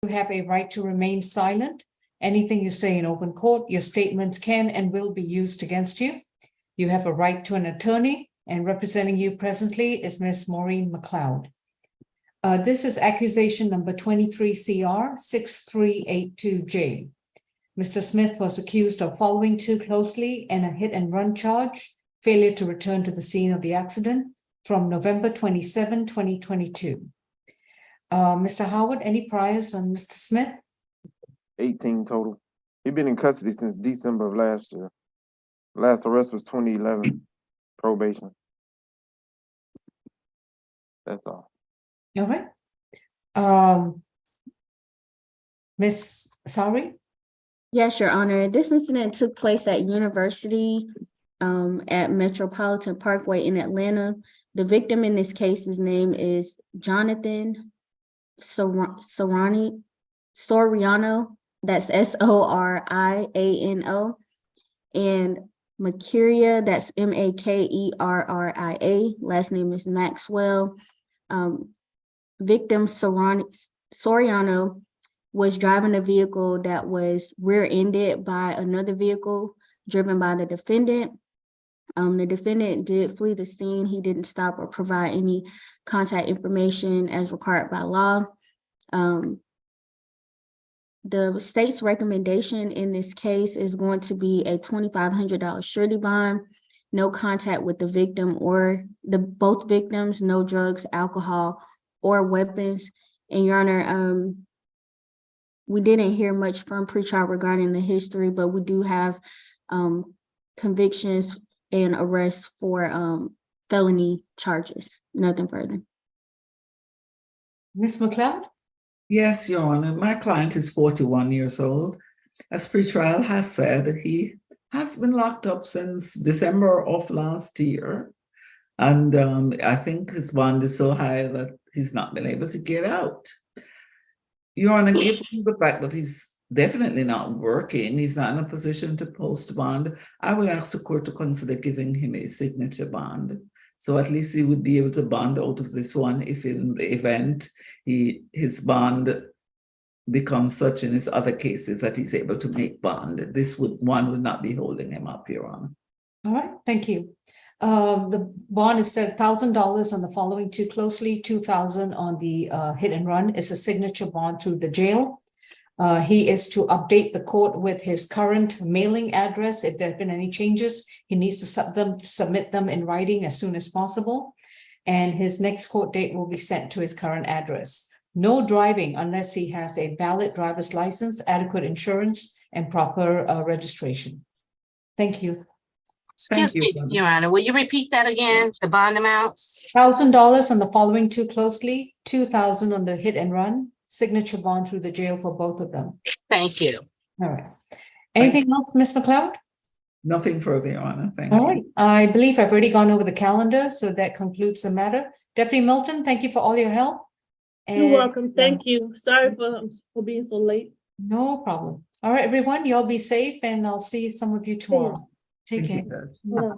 You have a right to remain silent. Anything you say in open court, your statements can and will be used against you. You have a right to an attorney, and representing you presently is Ms. Maureen McLeod. This is accusation number 23 CR 6382J. Mr. Smith was accused of following too closely in a hit and run charge, failure to return to the scene of the accident from November 27, 2022. Mr. Howard, any priors on Mr. Smith? 18 total. He's been in custody since December of last year. Last arrest was 2011, probation. That's all. All right. Ms. Sari? Yes, Your Honor. This incident took place at University at Metropolitan Parkway in Atlanta. The victim in this case, his name is Jonathan Soriano. That's Soriano. And Makeria, that's Makerria. Last name is Maxwell. Victim Soriano was driving a vehicle that was rear-ended by another vehicle driven by the defendant. The defendant did flee the scene. He didn't stop or provide any contact information as required by law. The state's recommendation in this case is going to be a $2,500 surety bond, no contact with the victim or both victims, no drugs, alcohol, or weapons. And Your Honor, we didn't hear much from pretrial regarding the history, but we do have convictions and arrests for felony charges. Nothing further. Ms. McLeod? Yes, Your Honor. My client is 41 years old. As pretrial has said, he has been locked up since December of last year. And I think his bond is so high that he's not been able to get out. Your Honor, given the fact that he's definitely not working, he's not in a position to post bond, I would ask the court to consider giving him a signature bond. So at least he would be able to bond out of this one if in the event his bond becomes such in his other cases that he's able to make bond. This one would not be holding him up, Your Honor. All right, thank you. The bond is set $1,000 on the following too closely, $2,000 on the hit and run. Is a signature bond through the jail. He is to update the court with his current mailing address. If there have been any changes, he needs to submit them in writing as soon as possible. And his next court date will be sent to his current address. No driving unless he has a valid driver's license, adequate insurance, and proper registration. Thank you. Excuse me, Your Honor, will you repeat that again? The bond amounts? $1,000 on the following too closely, $2,000 on the hit and run, signature bond through the jail for both of them. Thank you. All right. Anything else, Ms. McLeod? Nothing further, Your Honor. Thank you. All right. I believe I've already gone over the calendar, so that concludes the matter. Deputy Milton, thank you for all your help. You're welcome. Thank you. Sorry for being so late. No problem. All right, everyone, you all be safe, and I'll see some of you tomorrow. Take care. Thank you. Yeah.